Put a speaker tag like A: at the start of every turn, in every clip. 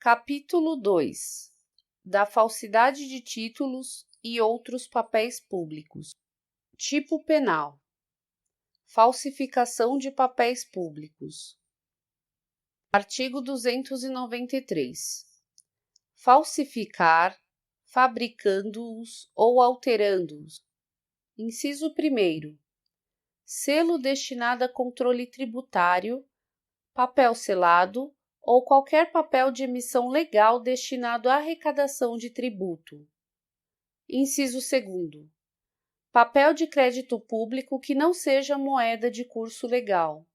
A: Capítulo 2 da falsidade de títulos e outros papéis públicos. Tipo penal. Falsificação de papéis públicos. Artigo 293. Falsificar, fabricando-os ou alterando-os. Inciso 1º. Selo destinado a controle tributário, papel selado ou qualquer papel de emissão legal destinado à arrecadação de tributo. Inciso 2º. Papel de crédito público que não seja moeda de curso legal.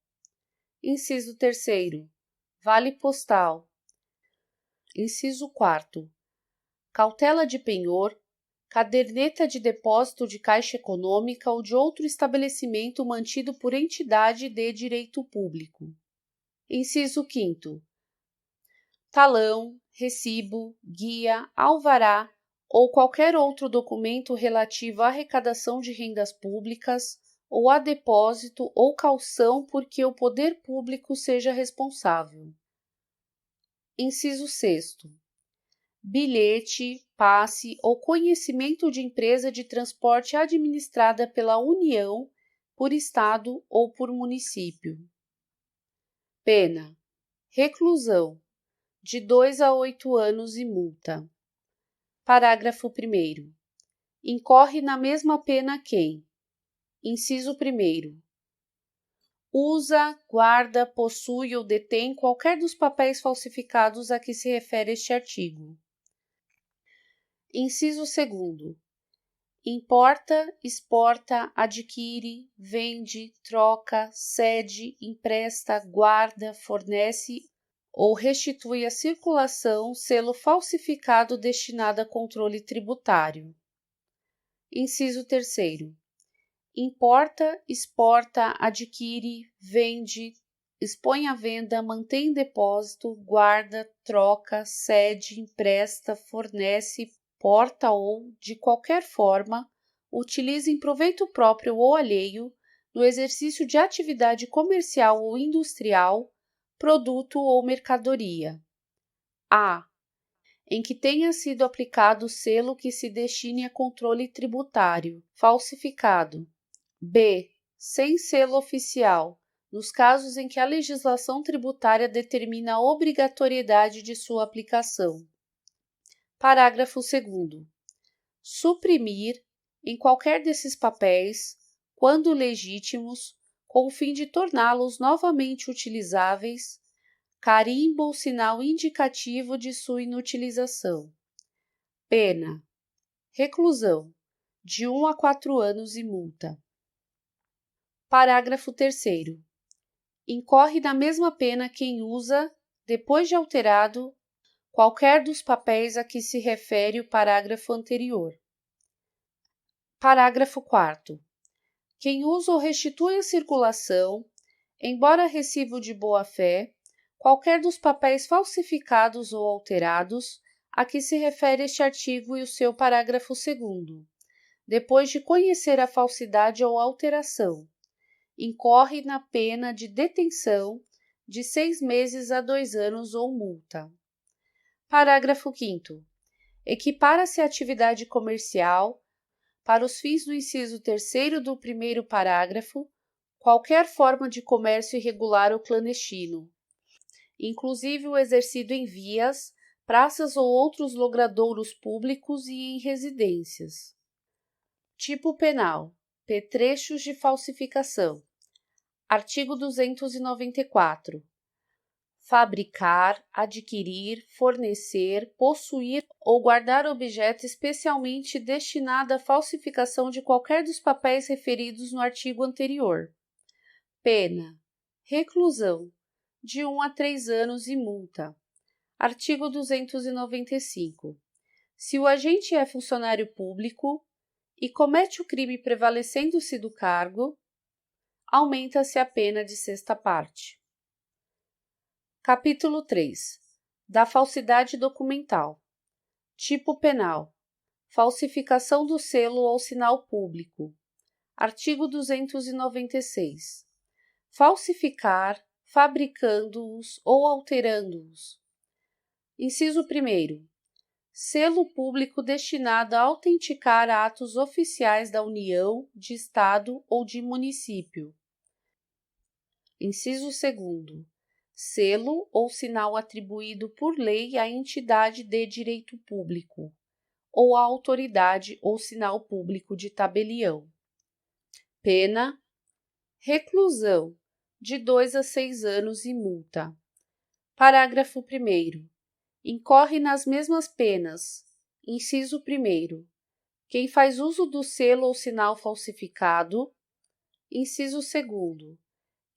A: Inciso 3º. Vale postal. Inciso 4º. Cautela de penhor, caderneta de depósito de Caixa Econômica ou de outro estabelecimento mantido por entidade de direito público. Inciso 5º. Talão, recibo, guia, alvará ou qualquer outro documento relativo à arrecadação de rendas públicas ou a depósito ou caução por que o poder público seja responsável. Inciso 6º. Bilhete, passe ou conhecimento de empresa de transporte administrada pela União, por Estado ou por município. Pena: reclusão, de 2 a 8 anos e multa. Parágrafo 1º. Incorre na mesma pena quem: inciso 1º. Usa, guarda, possui ou detém qualquer dos papéis falsificados a que se refere este artigo. Inciso 2º. Importa, exporta, adquire, vende, troca, cede, empresta, guarda, fornece ou restitui à circulação selo falsificado destinado a controle tributário. Inciso 3º. Importa, exporta, adquire, vende, expõe à venda, mantém em depósito, guarda, troca, cede, empresta, fornece, porta ou, de qualquer forma, utiliza em proveito próprio ou alheio, no exercício de atividade comercial ou industrial, produto ou mercadoria. A. Em que tenha sido aplicado selo que se destine a controle tributário, falsificado. B. Sem selo oficial, nos casos em que a legislação tributária determina a obrigatoriedade de sua aplicação. Parágrafo 2º. Suprimir, em qualquer desses papéis, quando legítimos, com o fim de torná-los novamente utilizáveis, carimbo ou sinal indicativo de sua inutilização. Pena: reclusão, de 1 a 4 anos e multa. Parágrafo 3º. Incorre na mesma pena quem usa, depois de alterado, qualquer dos papéis a que se refere o parágrafo anterior. Parágrafo 4º. Quem usa ou restitui à circulação, embora recibo de boa-fé, qualquer dos papéis falsificados ou alterados a que se refere este artigo e o seu parágrafo 2º, depois de conhecer a falsidade ou alteração, incorre na pena de detenção de 6 meses a 2 anos ou multa. Parágrafo 5º. Equipara-se a atividade comercial, para os fins do inciso 3º do primeiro parágrafo, qualquer forma de comércio irregular ou clandestino, inclusive o exercido em vias, praças ou outros logradouros públicos e em residências. Tipo penal: petrechos de falsificação. Artigo 294. Fabricar, adquirir, fornecer, possuir ou guardar objeto especialmente destinado à falsificação de qualquer dos papéis referidos no artigo anterior. Pena: reclusão, de 1 a 3 anos e multa. Artigo 295. Se o agente é funcionário público e comete o crime prevalecendo-se do cargo, aumenta-se a pena de sexta parte. Capítulo 3 da falsidade documental. Tipo penal: falsificação do selo ou sinal público. Artigo 296. Falsificar, fabricando-os ou alterando-os. Inciso 1º. Selo público destinado a autenticar atos oficiais da União, de Estado ou de município. Inciso 2º. Selo ou sinal atribuído por lei à entidade de direito público ou à autoridade ou sinal público de tabelião. Pena: reclusão, de 2 a 6 anos e multa. Parágrafo 1º. Incorre nas mesmas penas. Inciso 1º. Quem faz uso do selo ou sinal falsificado. Inciso 2º.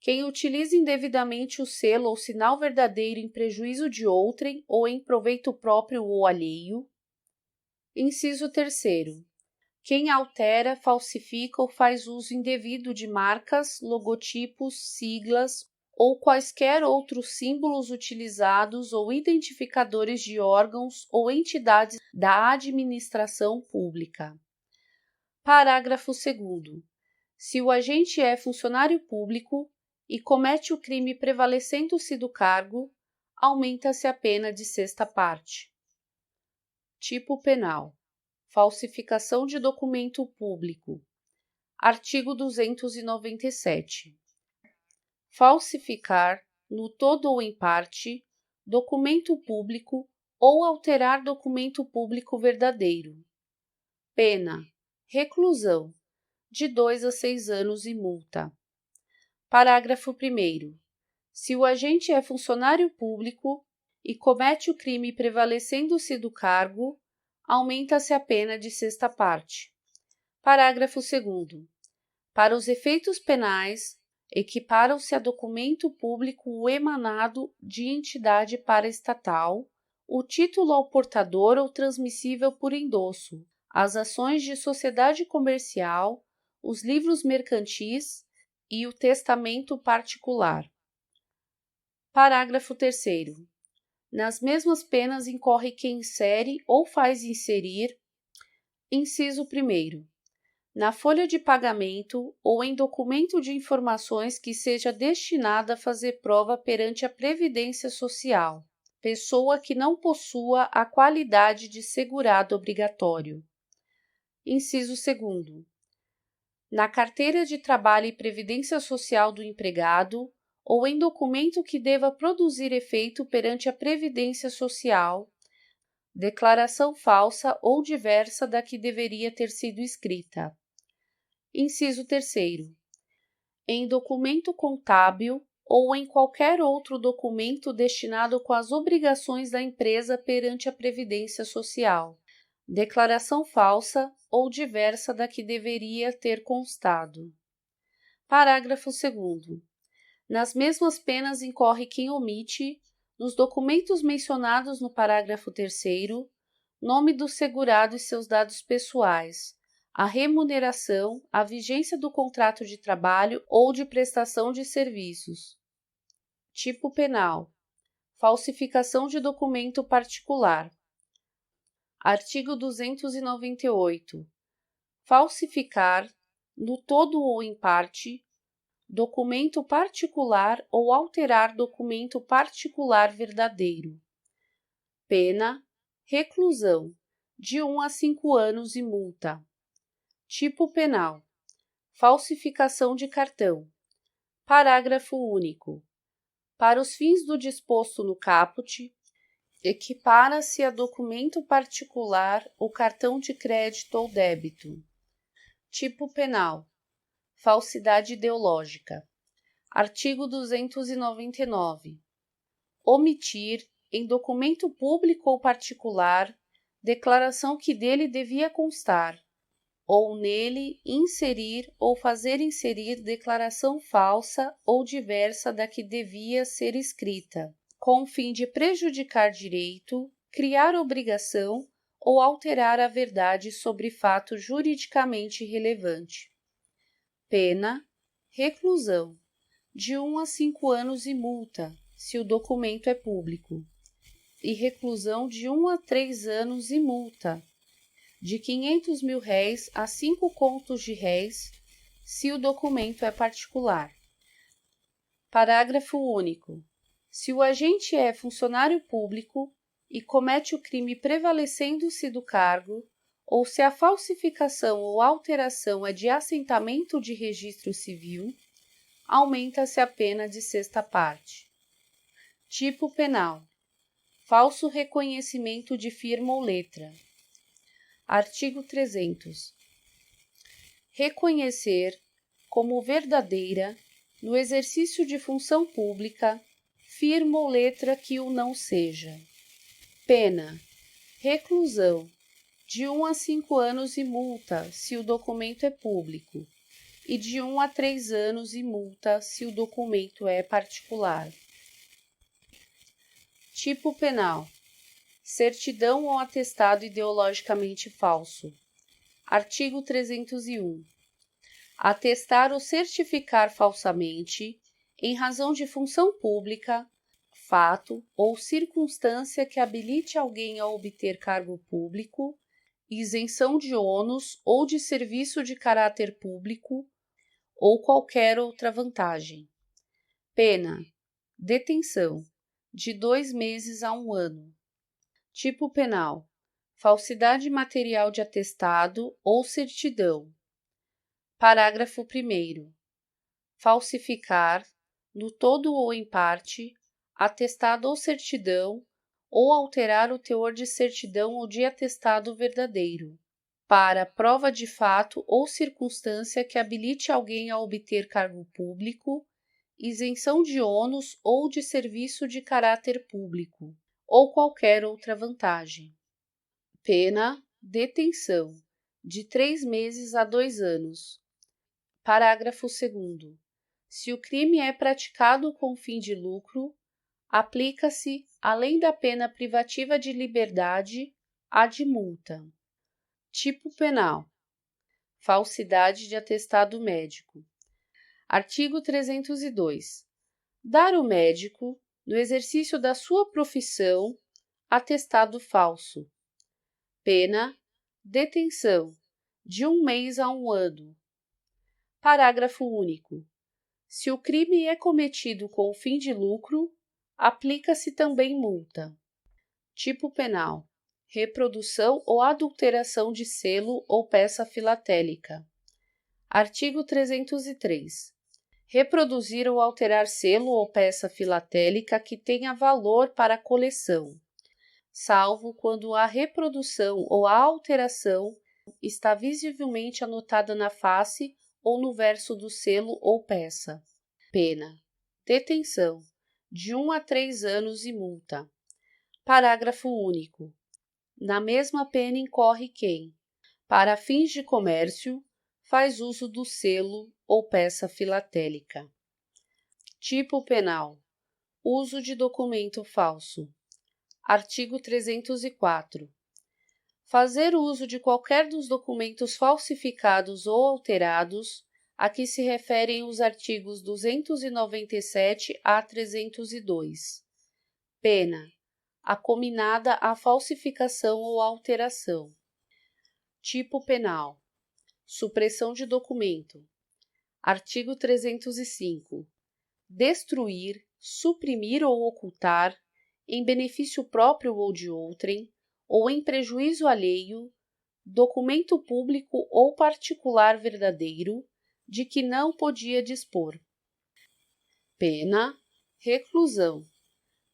A: Quem utiliza indevidamente o selo ou sinal verdadeiro em prejuízo de outrem ou em proveito próprio ou alheio. Inciso 3º. Quem altera, falsifica ou faz uso indevido de marcas, logotipos, siglas ou quaisquer outros símbolos utilizados ou identificadores de órgãos ou entidades da administração pública. Parágrafo 2º. Se o agente é funcionário público e comete o crime prevalecendo-se do cargo, aumenta-se a pena de sexta parte. Tipo penal: falsificação de documento público. Artigo 297. Falsificar, no todo ou em parte, documento público ou alterar documento público verdadeiro. Pena: reclusão, de 2 a 6 anos e multa. Parágrafo 1º. Se o agente é funcionário público e comete o crime prevalecendo-se do cargo, aumenta-se a pena de sexta parte. Parágrafo 2º. Para os efeitos penais, equiparam-se a documento público emanado de entidade paraestatal, o título ao portador ou transmissível por endosso, as ações de sociedade comercial, os livros mercantis e o testamento particular. Parágrafo 3º. Nas mesmas penas incorre quem insere ou faz inserir. Inciso 1º. Na folha de pagamento ou em documento de informações que seja destinada a fazer prova perante a Previdência Social, pessoa que não possua a qualidade de segurado obrigatório. Inciso 2º. Na carteira de trabalho e previdência social do empregado ou em documento que deva produzir efeito perante a Previdência Social, declaração falsa ou diversa da que deveria ter sido escrita. Inciso 3º. Em documento contábil ou em qualquer outro documento destinado com as obrigações da empresa perante a Previdência Social, declaração falsa ou diversa da que deveria ter constado. Parágrafo 2º. Nas mesmas penas incorre quem omite, nos documentos mencionados no parágrafo 3º, nome do segurado e seus dados pessoais, a remuneração, a vigência do contrato de trabalho ou de prestação de serviços. Tipo penal: falsificação de documento particular. Artigo 298. Falsificar, no todo ou em parte, documento particular ou alterar documento particular verdadeiro. Pena: reclusão, de 1 a 5 anos e multa. Tipo penal: falsificação de cartão. Parágrafo único. Para os fins do disposto no caput, equipara-se a documento particular o cartão de crédito ou débito. Tipo penal: falsidade ideológica. Artigo 299. Omitir, em documento público ou particular, declaração que dele devia constar, ou nele inserir ou fazer inserir declaração falsa ou diversa da que devia ser escrita, com o fim de prejudicar direito, criar obrigação ou alterar a verdade sobre fato juridicamente relevante. Pena: reclusão, de 1 a 5 anos e multa, se o documento é público, e reclusão de 1 a 3 anos e multa, de R$ 500.000 a 5 contos de réis, se o documento é particular. Parágrafo único. Se o agente é funcionário público e comete o crime prevalecendo-se do cargo, ou se a falsificação ou alteração é de assentamento de registro civil, aumenta-se a pena de sexta parte. Tipo penal: falso reconhecimento de firma ou letra. Artigo 300. Reconhecer como verdadeira, no exercício de função pública, firma ou letra que o não seja. Pena: reclusão de 1 a 5 anos e multa, se o documento é público, e de 1 a 3 anos e multa, se o documento é particular. Tipo penal: certidão ou atestado ideologicamente falso. Artigo 301. Atestar ou certificar falsamente, em razão de função pública, fato ou circunstância que habilite alguém a obter cargo público, isenção de ônus ou de serviço de caráter público ou qualquer outra vantagem. Pena: detenção, de 2 meses a 1 ano. Tipo penal: falsidade material de atestado ou certidão. Parágrafo 1º. Falsificar, no todo ou em parte, atestado ou certidão, ou alterar o teor de certidão ou de atestado verdadeiro, para prova de fato ou circunstância que habilite alguém a obter cargo público, isenção de ônus ou de serviço de caráter público, ou qualquer outra vantagem. Pena: detenção, de 3 meses a 2 anos. Parágrafo 2º. Se o crime é praticado com fim de lucro, aplica-se, além da pena privativa de liberdade, a de multa. Tipo penal: falsidade de atestado médico. Artigo 302. Dar ao médico, no exercício da sua profissão, atestado falso. Pena: detenção, de 1 mês a 1 ano. Parágrafo único. Se o crime é cometido com fim de lucro, aplica-se também multa. Tipo penal: reprodução ou adulteração de selo ou peça filatélica. Artigo 303. Reproduzir ou alterar selo ou peça filatélica que tenha valor para a coleção, salvo quando a reprodução ou a alteração está visivelmente anotada na face ou no verso do selo ou peça. Pena: detenção, de 1 a 3 anos e multa. Parágrafo único. Na mesma pena incorre quem, para fins de comércio, faz uso do selo ou peça filatélica. Tipo penal: uso de documento falso. Artigo 304. Fazer uso de qualquer dos documentos falsificados ou alterados a que se referem os artigos 297 a 302. Pena: acominada à falsificação ou alteração. Tipo penal: supressão de documento. Artigo 305. Destruir, suprimir ou ocultar, em benefício próprio ou de outrem, ou em prejuízo alheio, documento público ou particular verdadeiro, de que não podia dispor. Pena: reclusão,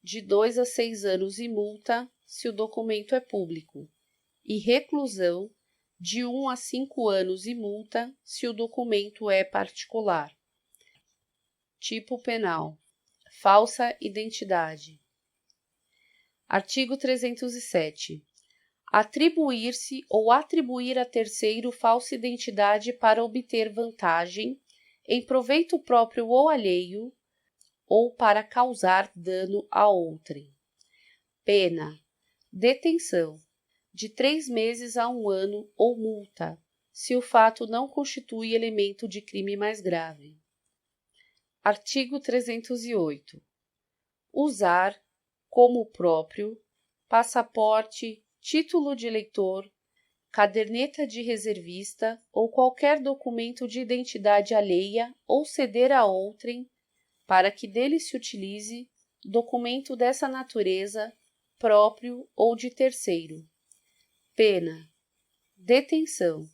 A: de 2 a 6 anos e multa, se o documento é público, e reclusão, de 1 a 5 anos e multa, se o documento é particular. Tipo penal: falsa identidade. Artigo 307. Atribuir-se ou atribuir a terceiro falsa identidade para obter vantagem, em proveito próprio ou alheio, ou para causar dano a outrem. Pena: detenção, de 3 meses a 1 ano ou multa, se o fato não constitui elemento de crime mais grave. Artigo 308. Usar, como próprio, passaporte, título de eleitor, caderneta de reservista ou qualquer documento de identidade alheia ou ceder a outrem, para que dele se utilize, documento dessa natureza, próprio ou de terceiro. Pena: detenção,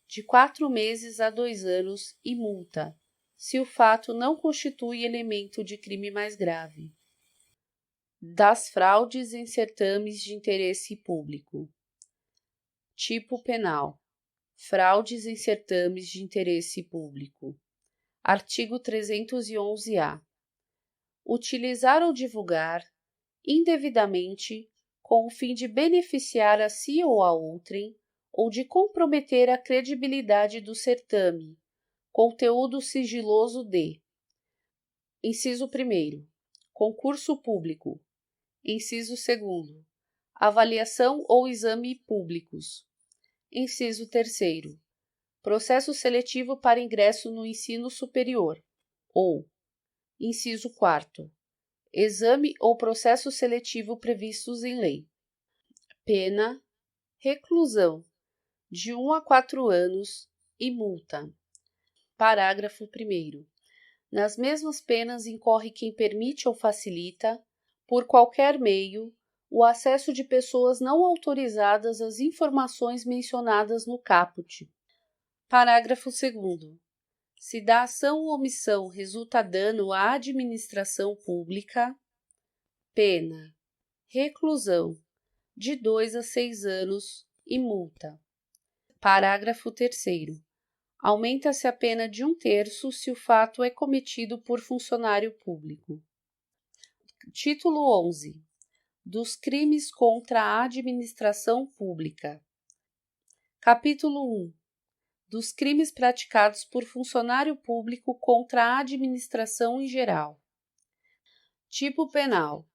A: de 4 meses a 2 anos e multa, se o fato não constitui elemento de crime mais grave. Das fraudes em certames de interesse público. Tipo penal: fraudes em certames de interesse público. Artigo 311-A. Utilizar ou divulgar, indevidamente, com o fim de beneficiar a si ou a outrem, ou de comprometer a credibilidade do certame, conteúdo sigiloso de: inciso 1º, concurso público; inciso 2º, avaliação ou exame públicos; inciso 3º, processo seletivo para ingresso no ensino superior, ou inciso 4º, exame ou processo seletivo previstos em lei. Pena: reclusão, de 1 a 4 anos e multa. Parágrafo 1º. Nas mesmas penas incorre quem permite ou facilita, por qualquer meio, o acesso de pessoas não autorizadas às informações mencionadas no caput. Parágrafo 2º. Se da ação ou omissão resulta dano à administração pública, pena: reclusão, de 2 a 6 anos e multa. Parágrafo 3º. Aumenta-se a pena de 1/3 se o fato é cometido por funcionário público. Título 11. Dos crimes contra a administração pública. Capítulo 1. Dos crimes praticados por funcionário público contra a administração em geral. Tipo penal: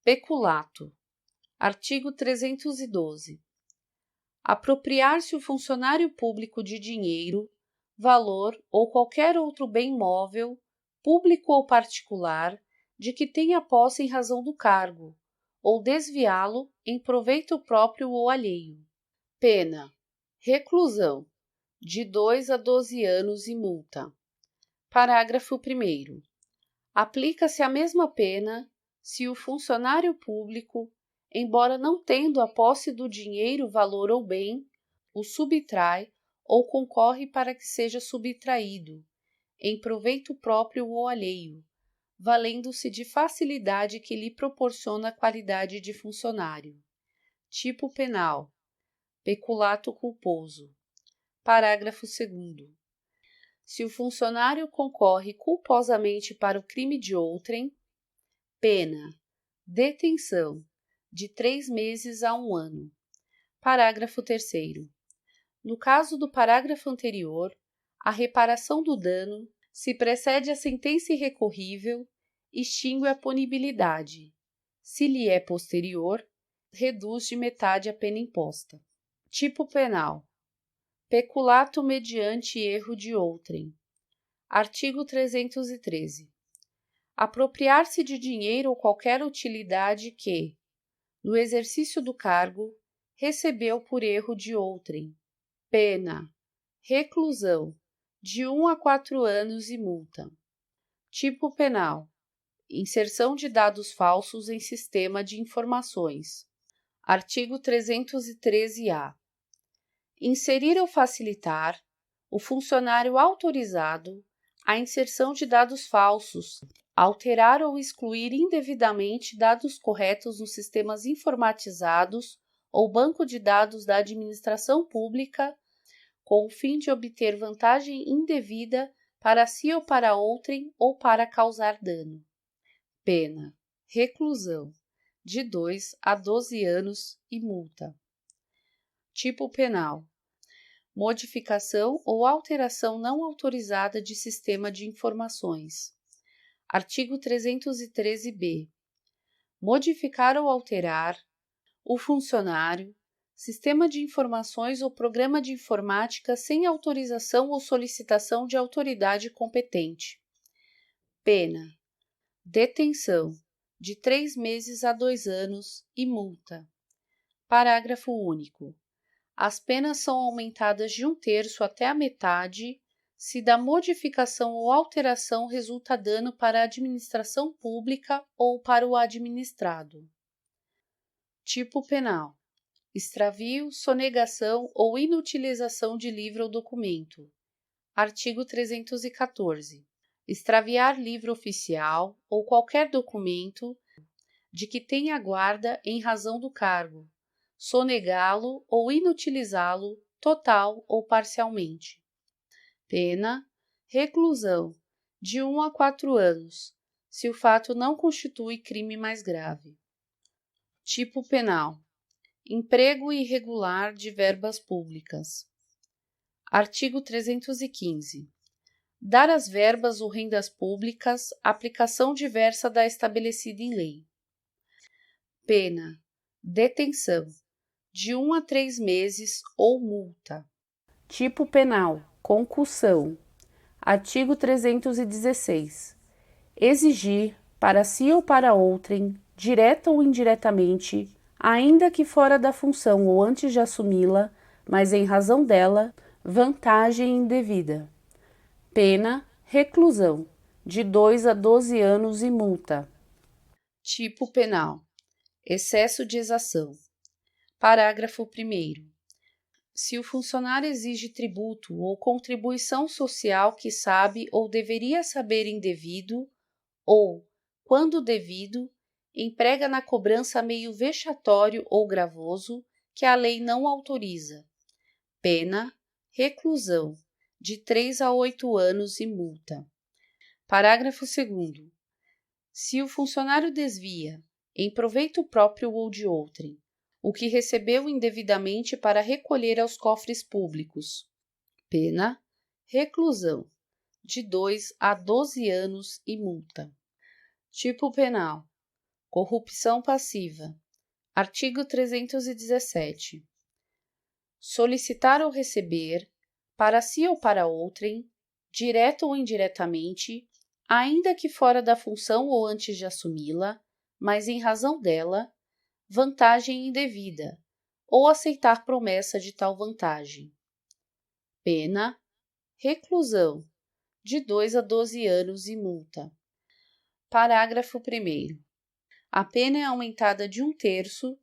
A: peculato. Artigo 312. Apropriar-se o funcionário público de dinheiro, valor ou qualquer outro bem móvel, público ou particular, de que tenha posse em razão do cargo, ou desviá-lo em proveito próprio ou alheio. Pena: reclusão, de 2 a 12 anos e multa. Parágrafo 1º. Aplica-se a mesma pena se o funcionário público, embora não tendo a posse do dinheiro, valor ou bem, o subtrai ou concorre para que seja subtraído, em proveito próprio ou alheio, valendo-se de facilidade que lhe proporciona a qualidade de funcionário. Tipo penal: peculato culposo. Parágrafo 2º. Se o funcionário concorre culposamente para o crime de outrem, pena: detenção, de 3 meses a 1 ano. Parágrafo 3º. No caso do parágrafo anterior, a reparação do dano, se precede a sentença irrecorrível, extingue a punibilidade. Se lhe é posterior, reduz de metade a pena imposta. Tipo penal: peculato mediante erro de outrem. Artigo 313. Apropriar-se de dinheiro ou qualquer utilidade que, no exercício do cargo, recebeu por erro de outrem. Pena: reclusão, de 1 a 4 anos e multa. Tipo penal: inserção de dados falsos em sistema de informações. Artigo 313-A. Inserir ou facilitar o funcionário autorizado a inserção de dados falsos, alterar ou excluir indevidamente dados corretos nos sistemas informatizados ou banco de dados da administração pública, com o fim de obter vantagem indevida para si ou para outrem ou para causar dano. Pena: reclusão, de 2 a 12 anos e multa. Tipo penal: modificação ou alteração não autorizada de sistema de informações. Artigo 313-B. Modificar ou alterar o funcionário, sistema de informações ou programa de informática sem autorização ou solicitação de autoridade competente. Pena: detenção, de 3 meses a 2 anos e multa. Parágrafo único. As penas são aumentadas de 1/3 até a metade se da modificação ou alteração resulta dano para a administração pública ou para o administrado. Tipo penal: extravio, sonegação ou inutilização de livro ou documento. Artigo 314. Extraviar livro oficial ou qualquer documento de que tenha guarda em razão do cargo, sonegá-lo ou inutilizá-lo total ou parcialmente. Pena: reclusão de 1 a 4 anos, se o fato não constitui crime mais grave. Tipo penal: emprego irregular de verbas públicas. Artigo 315. Dar às verbas ou rendas públicas aplicação diversa da estabelecida em lei. Pena: detenção de 1 a 3 meses ou multa. Tipo penal: concussão. Artigo 316. Exigir, para si ou para outrem, direta ou indiretamente, ainda que fora da função ou antes de assumi-la, mas em razão dela, vantagem indevida. Pena: reclusão, de 2 a 12 anos e multa. Tipo penal: excesso de exação. Parágrafo 1º. Se o funcionário exige tributo ou contribuição social que sabe ou deveria saber indevido, ou, quando devido, emprega na cobrança meio vexatório ou gravoso que a lei não autoriza. Pena: reclusão, de 3 a 8 anos e multa. Parágrafo 2º. Se o funcionário desvia, em proveito próprio ou de outrem, o que recebeu indevidamente para recolher aos cofres públicos. Pena: reclusão, de 2 a 12 anos e multa. Tipo penal: corrupção passiva. Artigo 317. Solicitar ou receber, para si ou para outrem, direto ou indiretamente, ainda que fora da função ou antes de assumi-la, mas em razão dela, vantagem indevida, ou aceitar promessa de tal vantagem. Pena: reclusão, de 2 a 12 anos e multa. Parágrafo 1º. A pena é aumentada de 1/3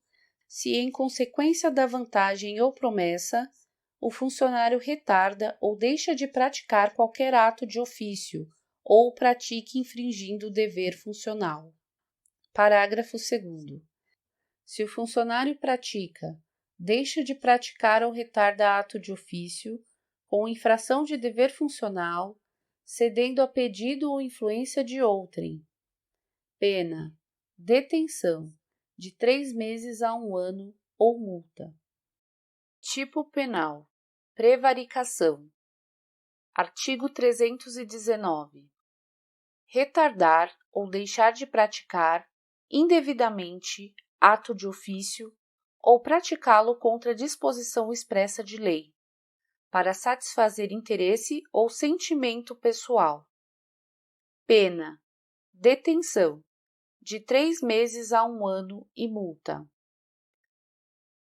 A: se, em consequência da vantagem ou promessa, o funcionário retarda ou deixa de praticar qualquer ato de ofício ou o pratique infringindo o dever funcional. Parágrafo 2º. Se o funcionário pratica, deixa de praticar ou retarda ato de ofício, com infração de dever funcional, cedendo a pedido ou influência de outrem. Pena: detenção, de 3 meses a 1 ano ou multa. Tipo penal: prevaricação. Artigo 319. Retardar ou deixar de praticar, indevidamente, ato de ofício ou praticá-lo contra disposição expressa de lei, para satisfazer interesse ou sentimento pessoal. Pena: detenção, de 3 meses a 1 ano e multa.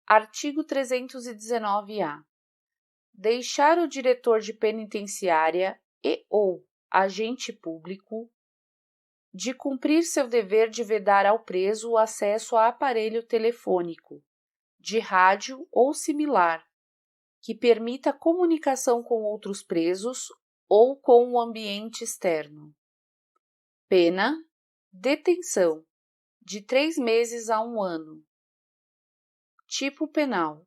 A: Artigo 319-A. Deixar o diretor de penitenciária e/ou agente público de cumprir seu dever de vedar ao preso o acesso a aparelho telefônico, de rádio ou similar, que permita comunicação com outros presos ou com o ambiente externo. Pena: detenção, de 3 meses a 1 ano. Tipo penal: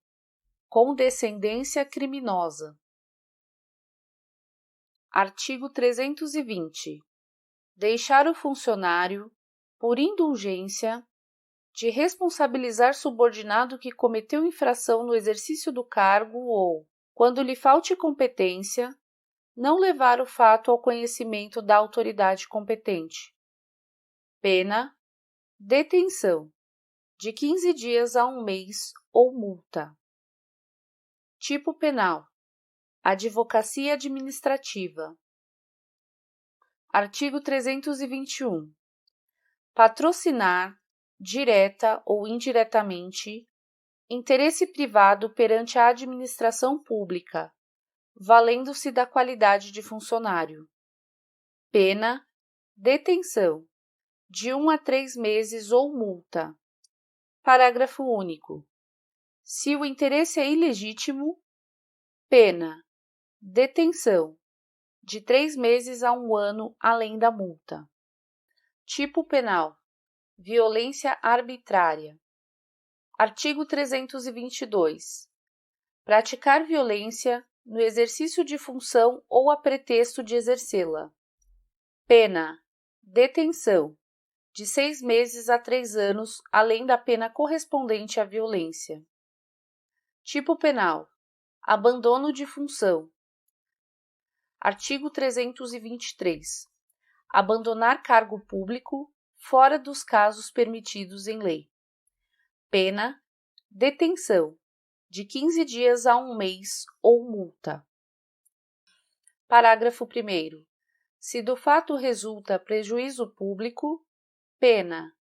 A: condescendência criminosa. Artigo 320. Deixar o funcionário, por indulgência, de responsabilizar subordinado que cometeu infração no exercício do cargo ou, quando lhe falte competência, não levar o fato ao conhecimento da autoridade competente. Pena: detenção, de 15 dias a 1 mês ou multa. Tipo penal: advocacia administrativa. Artigo 321. Patrocinar, direta ou indiretamente, interesse privado perante a administração pública, valendo-se da qualidade de funcionário. Pena: detenção, de 1 a 3 meses ou multa. Parágrafo único. Se o interesse é ilegítimo, pena: detenção, de 3 meses a 1 ano, além da multa. Tipo penal: violência arbitrária. Artigo 322. Praticar violência no exercício de função ou a pretexto de exercê-la. Pena: detenção, de 6 meses a 3 anos, além da pena correspondente à violência. Tipo penal: abandono de função. Artigo 323. Abandonar cargo público fora dos casos permitidos em lei. Pena: detenção, de 15 dias a 1 mês ou multa. Parágrafo 1º. Se do fato resulta prejuízo público, pena: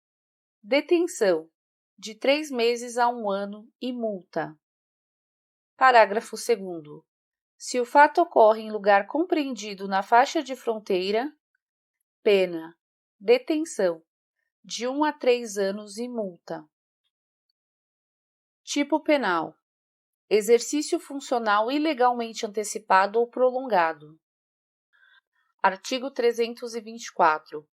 A: detenção, de 3 meses a 1 ano e multa. Parágrafo 2º. Se o fato ocorre em lugar compreendido na faixa de fronteira, pena: detenção, de 1 a 3 anos e multa. Tipo penal: exercício funcional ilegalmente antecipado ou prolongado. Artigo 324.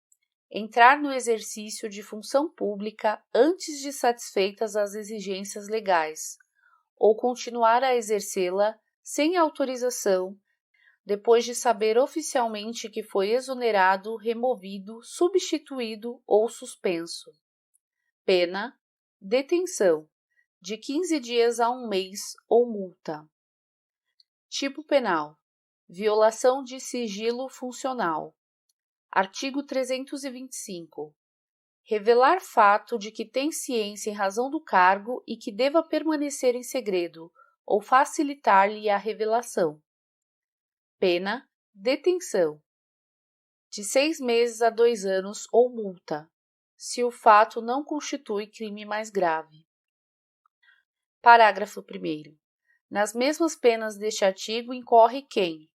A: Entrar no exercício de função pública antes de satisfeitas as exigências legais, ou continuar a exercê-la sem autorização, depois de saber oficialmente que foi exonerado, removido, substituído ou suspenso. Pena: detenção, de 15 dias a 1 mês ou multa. Tipo penal: violação de sigilo funcional. Artigo 325. Revelar fato de que tem ciência em razão do cargo e que deva permanecer em segredo, ou facilitar-lhe a revelação. Pena: detenção, de 6 meses a 2 anos ou multa, se o fato não constitui crime mais grave. Parágrafo 1º. Nas mesmas penas deste artigo incorre quem: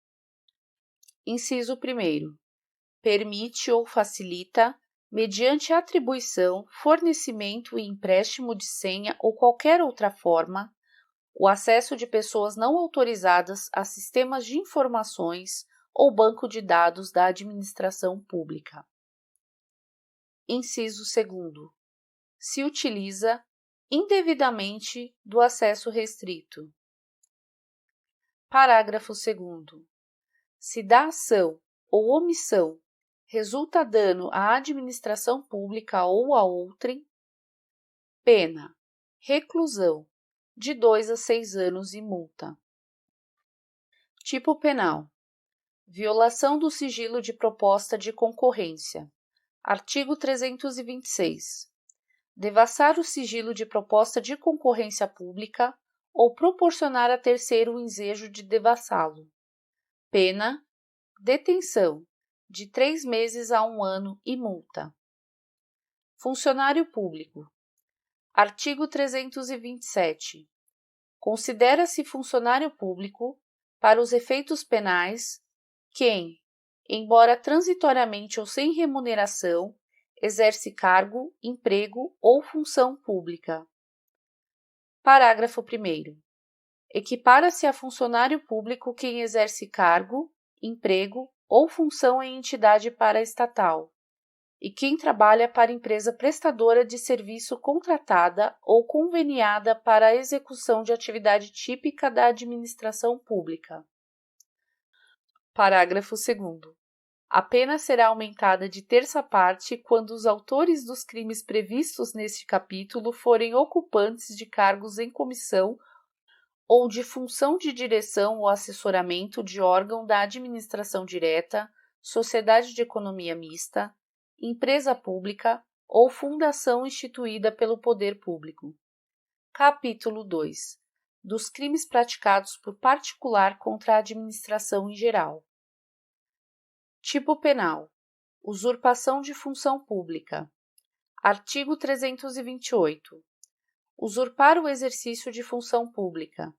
A: inciso 1º. Permite ou facilita, mediante atribuição, fornecimento e empréstimo de senha ou qualquer outra forma, o acesso de pessoas não autorizadas a sistemas de informações ou banco de dados da administração pública. Inciso 2º. Se utiliza indevidamente do acesso restrito. Parágrafo 2º. Se da ação ou omissão resulta dano à administração pública ou a outrem, pena: reclusão, de 2 a 6 anos e multa. Tipo penal: violação do sigilo de proposta de concorrência. Artigo 326. Devassar o sigilo de proposta de concorrência pública ou proporcionar a terceiro o ensejo de devassá-lo. Pena: detenção, de 3 meses a 1 ano e multa. Funcionário público. Artigo 327. Considera-se funcionário público, para os efeitos penais, quem, embora transitoriamente ou sem remuneração, exerce cargo, emprego ou função pública. Parágrafo 1º. Equipara-se a funcionário público quem exerce cargo, emprego ou função em entidade paraestatal, e quem trabalha para empresa prestadora de serviço contratada ou conveniada para a execução de atividade típica da administração pública. Parágrafo 2º. A pena será aumentada de terça parte quando os autores dos crimes previstos neste capítulo forem ocupantes de cargos em comissão ou de função de direção ou assessoramento de órgão da administração direta, sociedade de economia mista, empresa pública ou fundação instituída pelo poder público. Capítulo 2. Dos crimes praticados por particular contra a administração em geral. Tipo penal: usurpação de função pública. Artigo 328. Usurpar o exercício de função pública.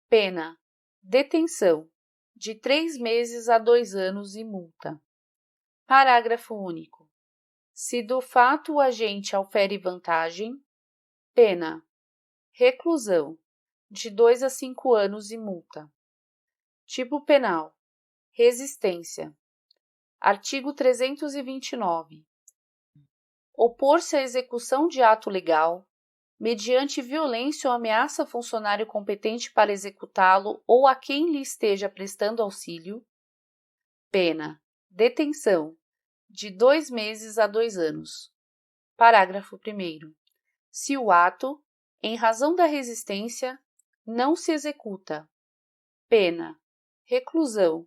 A: Pena: detenção, de 3 meses a 2 anos e multa. Parágrafo único. Se do fato o agente aufere vantagem, Pena: reclusão, de 2 a 5 anos e multa. Tipo penal: resistência. Artigo 329. Opor-se à execução de ato legal, mediante violência ou ameaça a funcionário competente para executá-lo ou a quem lhe esteja prestando auxílio. Pena: detenção, de 2 meses a 2 anos. Parágrafo 1º. Se o ato, em razão da resistência, não se executa. Pena: reclusão,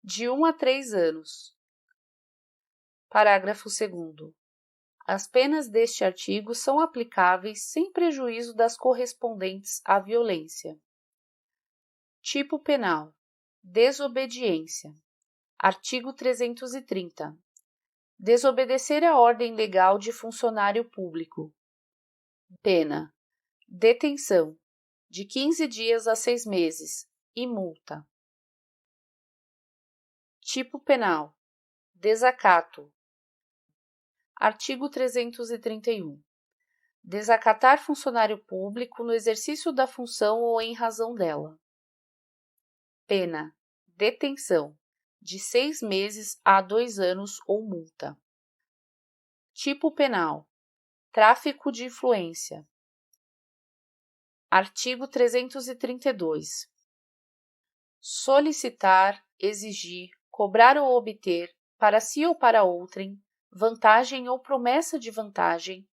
A: de 1 a 3 anos. Parágrafo 2º. As penas deste artigo são aplicáveis sem prejuízo das correspondentes à violência. Tipo penal: desobediência. Artigo 330. Desobedecer a ordem legal de funcionário público. Pena: detenção, de 15 dias a 6 meses, e multa. Tipo penal: desacato. Artigo 331. Desacatar funcionário público no exercício da função ou em razão dela. Pena: detenção, de 6 meses a 2 anos ou multa. Tipo penal: tráfico de influência. Artigo 332. Solicitar, exigir, cobrar ou obter, para si ou para outrem, vantagem ou promessa de vantagem,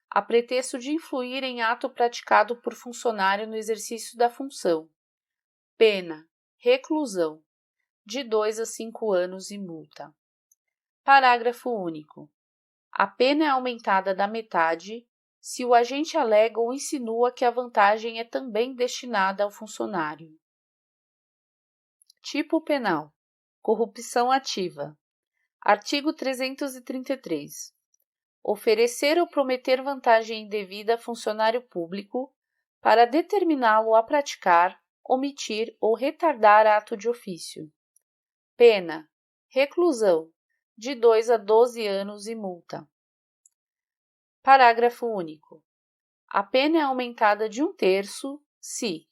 A: a pretexto de influir em ato praticado por funcionário no exercício da função. Pena: reclusão, de 2 a 5 anos e multa. Parágrafo único. A pena é aumentada da metade se o agente alega ou insinua que a vantagem é também destinada ao funcionário. Tipo penal: corrupção ativa. Artigo 333. Oferecer ou prometer vantagem indevida a funcionário público para determiná-lo a praticar, omitir ou retardar ato de ofício. Pena: reclusão, de 2 a 12 anos e multa. Parágrafo único. A pena é aumentada de 1/3 se,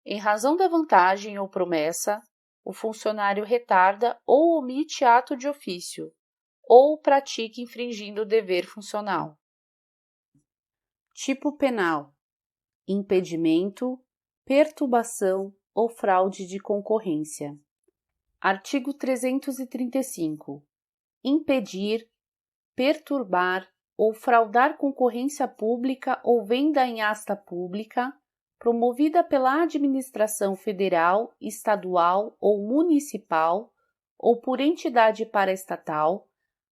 A: em razão da vantagem ou promessa, o funcionário retarda ou omite ato de ofício, ou pratica infringindo o dever funcional. Tipo penal: impedimento, perturbação ou fraude de concorrência. Artigo 335. Impedir, perturbar ou fraudar concorrência pública ou venda em asta pública, promovida pela administração federal, estadual ou municipal, ou por entidade paraestatal,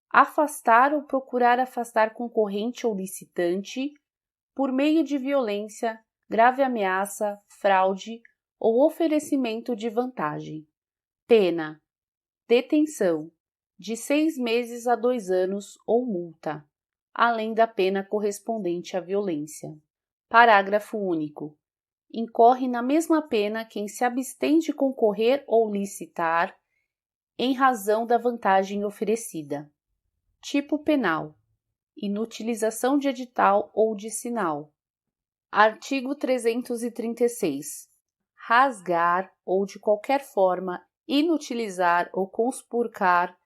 A: afastar ou procurar afastar concorrente ou licitante, por meio de violência, grave ameaça, fraude ou oferecimento de vantagem. Pena: detenção, de 6 meses a 2 anos ou multa, além da pena correspondente à violência. Parágrafo único. Incorre na mesma pena quem se abstém de concorrer ou licitar em razão da vantagem oferecida. Tipo penal: inutilização de edital ou de sinal. Artigo 336. Rasgar ou de qualquer forma inutilizar ou conspurcar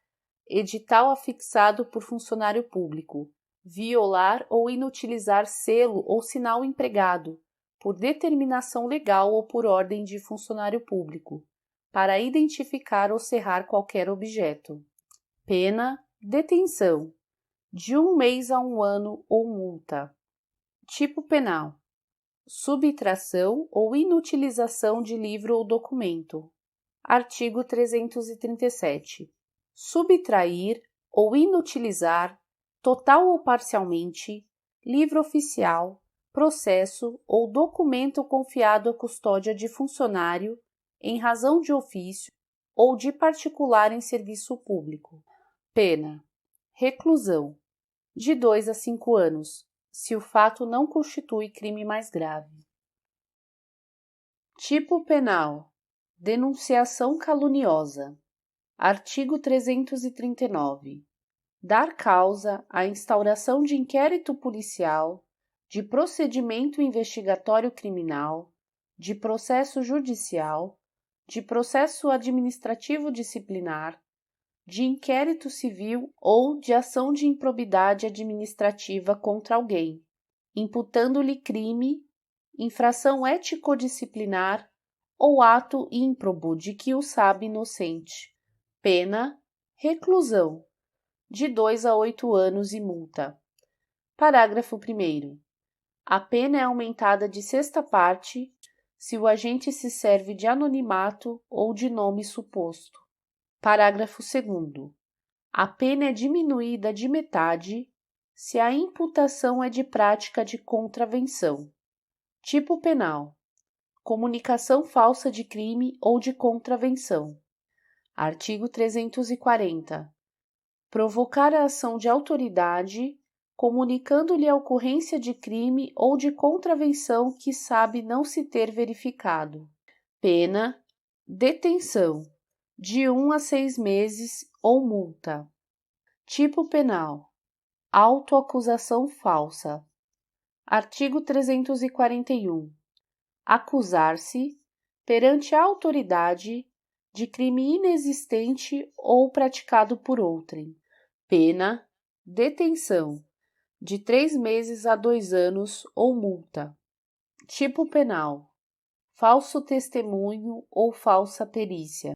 A: edital afixado por funcionário público, violar ou inutilizar selo ou sinal empregado, por determinação legal ou por ordem de funcionário público, para identificar ou cerrar qualquer objeto. Pena: detenção, de 1 mês a 1 ano ou multa. Tipo penal: subtração ou inutilização de livro ou documento. Artigo 337. Subtrair ou inutilizar, total ou parcialmente, livro oficial, processo ou documento confiado à custódia de funcionário em razão de ofício ou de particular em serviço público. Pena: reclusão, de 2 a 5 anos, se o fato não constitui crime mais grave. Tipo penal: denunciação caluniosa. Artigo 339. Dar causa à instauração de inquérito policial, de procedimento investigatório criminal, de processo judicial, de processo administrativo disciplinar, de inquérito civil ou de ação de improbidade administrativa contra alguém, imputando-lhe crime, infração ético-disciplinar ou ato ímprobo de que o sabe inocente. Pena: reclusão, de 2 a 8 anos e multa. Parágrafo 1º. A pena é aumentada de sexta parte se o agente se serve de anonimato ou de nome suposto. Parágrafo 2º. A pena é diminuída de metade se a imputação é de prática de contravenção. Tipo penal: comunicação falsa de crime ou de contravenção. Artigo 340. Provocar a ação de autoridade, comunicando-lhe a ocorrência de crime ou de contravenção que sabe não se ter verificado. Pena: detenção, de 1 a 6 meses ou multa. Tipo penal: autoacusação falsa. Artigo 341. Acusar-se, perante a autoridade, de crime inexistente ou praticado por outrem. Pena: detenção, de 3 meses a 2 anos ou multa. Tipo penal: falso testemunho ou falsa perícia.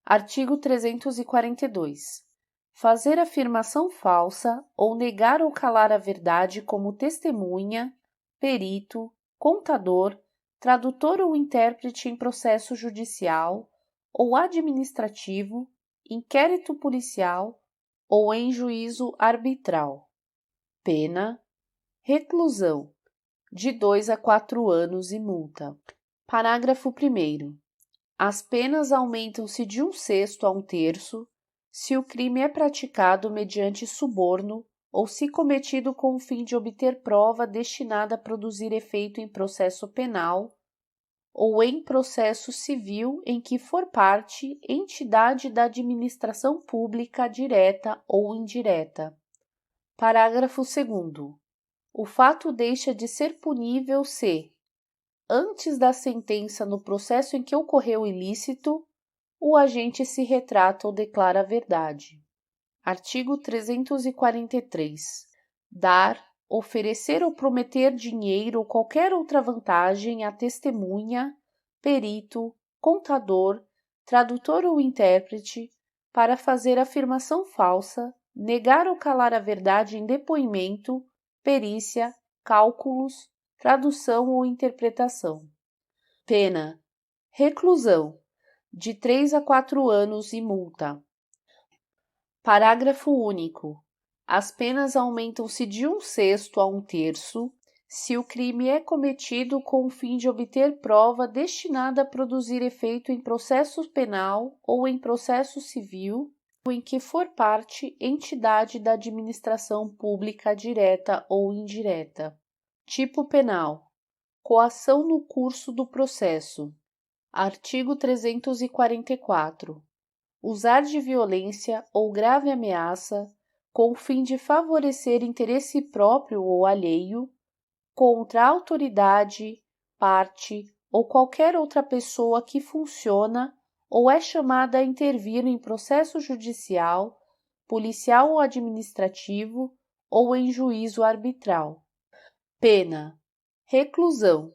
A: Artigo 342. Fazer afirmação falsa ou negar ou calar a verdade como testemunha, perito, contador, tradutor ou intérprete em processo judicial ou administrativo, inquérito policial ou em juízo arbitral. Pena: reclusão, de 2 a 4 anos e multa. Parágrafo 1º. As penas aumentam-se de 1/6 a 1/3 se o crime é praticado mediante suborno ou se cometido com o fim de obter prova destinada a produzir efeito em processo penal ou em processo civil em que for parte entidade da administração pública direta ou indireta. Parágrafo 2º. O fato deixa de ser punível se, antes da sentença no processo em que ocorreu o ilícito, o agente se retrata ou declara a verdade. Artigo 343. Dar, oferecer ou prometer dinheiro ou qualquer outra vantagem a testemunha, perito, contador, tradutor ou intérprete para fazer afirmação falsa, negar ou calar a verdade em depoimento, perícia, cálculos, tradução ou interpretação. Pena: reclusão, de 3 a 4 anos e multa. Parágrafo único. As penas aumentam-se de 1/6 a 1/3 se o crime é cometido com o fim de obter prova destinada a produzir efeito em processo penal ou em processo civil em que for parte entidade da administração pública direta ou indireta. Tipo penal: coação no curso do processo. Artigo 344. Usar de violência ou grave ameaça com o fim de favorecer interesse próprio ou alheio contra a autoridade, parte ou qualquer outra pessoa que funciona ou é chamada a intervir em processo judicial, policial ou administrativo ou em juízo arbitral. Pena: reclusão,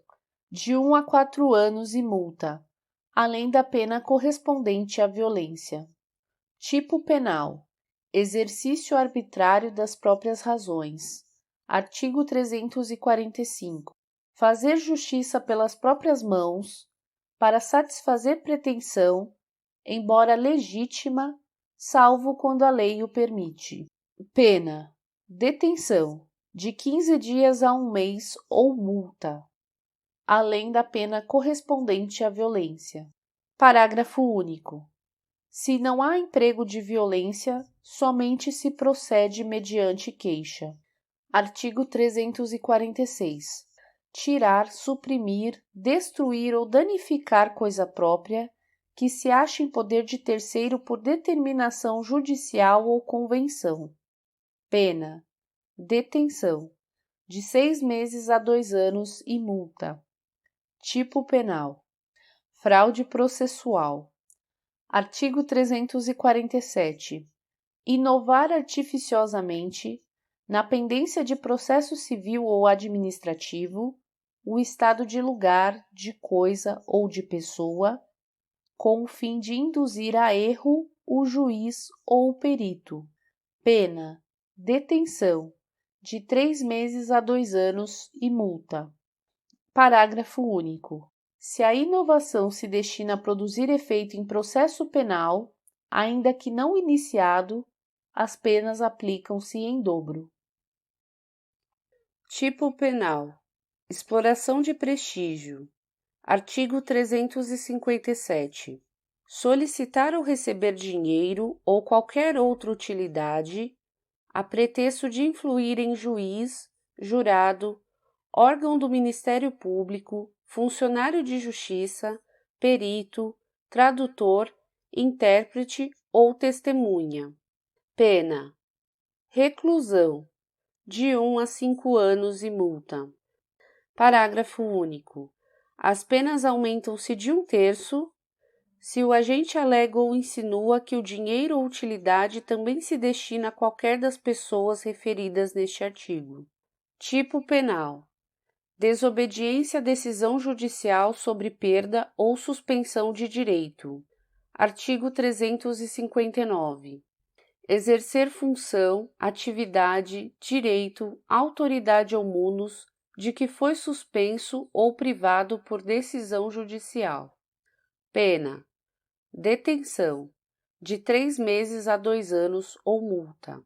A: de 1 a 4 anos e multa, além da pena correspondente à violência. Tipo penal: exercício arbitrário das próprias razões. Artigo 345. Fazer justiça pelas próprias mãos, para satisfazer pretensão, embora legítima, salvo quando a lei o permite. Pena: detenção, de 15 dias a 1 mês ou multa, além da pena correspondente à violência. Parágrafo único. Se não há emprego de violência, somente se procede mediante queixa. Artigo 346. Tirar, suprimir, destruir ou danificar coisa própria que se ache em poder de terceiro por determinação judicial ou convenção. Pena: detenção, de 6 meses a 2 anos e multa. Tipo penal: fraude processual. Artigo 347. Inovar artificiosamente, na pendência de processo civil ou administrativo, o estado de lugar, de coisa ou de pessoa, com o fim de induzir a erro o juiz ou o perito. Pena: detenção, de 3 meses a 2 anos e multa. Parágrafo único. Se a inovação se destina a produzir efeito em processo penal, ainda que não iniciado, as penas aplicam-se em dobro. Tipo penal: exploração de prestígio. Artigo 357. Solicitar ou receber dinheiro ou qualquer outra utilidade a pretexto de influir em juiz, jurado, órgão do Ministério Público, funcionário de justiça, perito, tradutor, intérprete ou testemunha. Pena: reclusão, de 1 a 5 anos e multa. Parágrafo único. As penas aumentam-se de 1/3 se o agente alega ou insinua que o dinheiro ou utilidade também se destina a qualquer das pessoas referidas neste artigo. Tipo penal: desobediência à decisão judicial sobre perda ou suspensão de direito. Artigo 359. Exercer função, atividade, direito, autoridade ou munus de que foi suspenso ou privado por decisão judicial. Pena: detenção, de 3 meses a 2 anos ou multa.